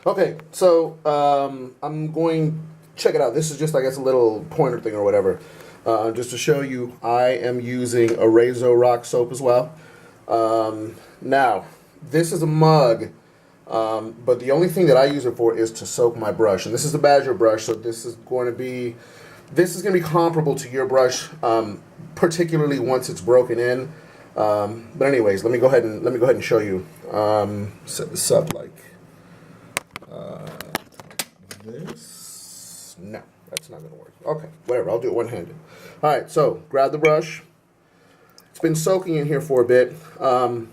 Okay, so I'm going, check it out. This is just, I guess, a little pointer thing or whatever. Just to show you, I am using a Razor Rock soap as well. Now, this is a mug, but the only thing that I use it for is to soak my brush. And this is the Badger brush, so this is going to be comparable to your brush, particularly once it's broken in. But anyways, let me go ahead and show you. Set this up like this. No, that's not gonna work. Okay, whatever. I'll do it one-handed. All right. So grab the brush. It's been soaking in here for a bit. A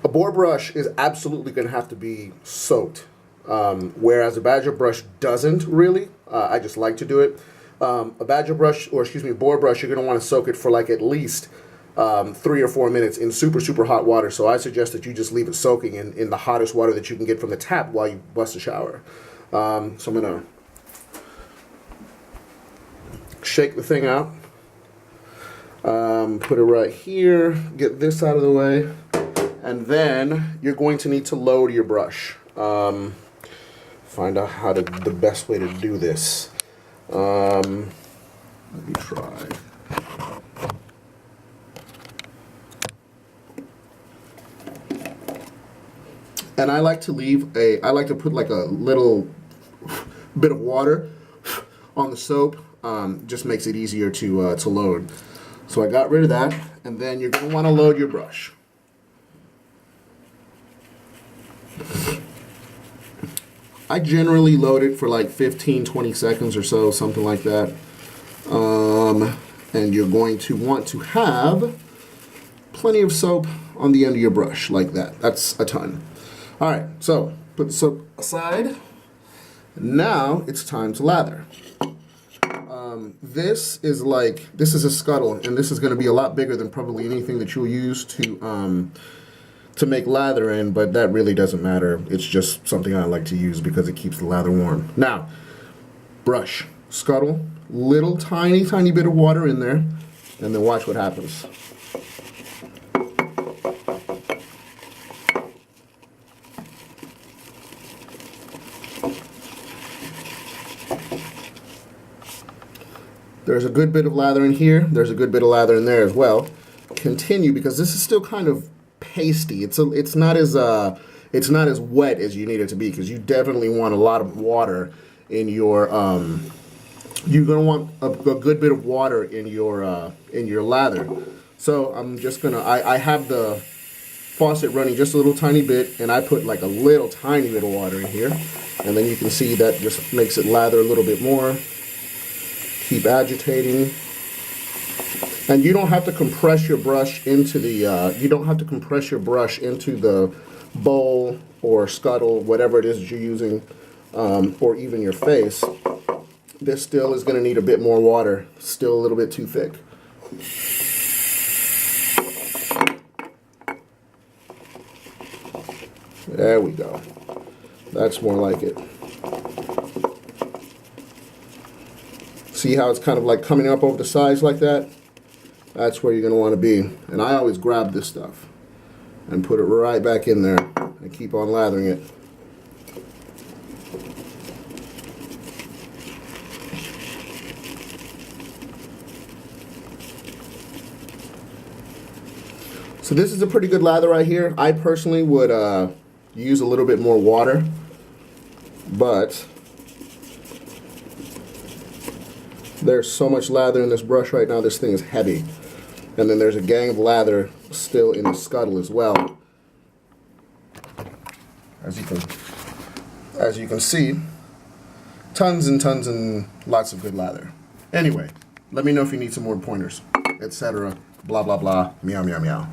boar brush is absolutely going to have to be soaked, whereas a Badger brush doesn't really. I just like to do it. A Badger brush, or excuse me, boar brush, you're going to want to soak it for like at least 3 or 4 minutes in super, super hot water. So I suggest that you just leave it soaking in the hottest water that you can get from the tap while you bust a shower. So I'm going to shake the thing out. Put it right here, get this out of the way, and then you're going to need to load your brush. Find out the best way to do this. Let me try. And I like to put like a little bit of water on the soap. Just makes it easier to load. So I got rid of that, and then you're going to want to load your brush. I generally load it for like 15-20 seconds or so, something like that. And you're going to want to have plenty of soap on the end of your brush, like that. That's a ton. All right, so put the soap aside. Now it's time to lather. This is a scuttle, and this is going to be a lot bigger than probably anything that you'll use to make lather in, but that really doesn't matter. It's just something I like to use because it keeps the lather warm. Now, brush, scuttle, little tiny bit of water in there, and then watch what happens. There's a good bit of lather in here. There's a good bit of lather in there as well. Continue, because this is still kind of pasty. It's not as wet as you need it to be, because you definitely want a lot of water in your you're gonna want a good bit of water in your lather. So I'm just gonna I have the faucet running just a little tiny bit, and I put like a little tiny bit of water in here, and then you can see that just makes it lather a little bit more. Keep agitating, and you don't have to compress your brush into the bowl or scuttle, whatever it is that you're using, or even your face. This still is going to need a bit more water, still a little bit too thick. There we go. That's more like it. See how it's kind of like coming up over the sides like that? That's where you're going to want to be. And I always grab this stuff and put it right back in there and keep on lathering it. So this is a pretty good lather right here. I personally would use a little bit more water, but there's so much lather in this brush right now. This thing is heavy. And then there's a gang of lather still in the scuttle as well. As you can see, tons and tons and lots of good lather. Anyway, let me know if you need some more pointers, etc. Blah, blah, blah. Meow, meow, meow.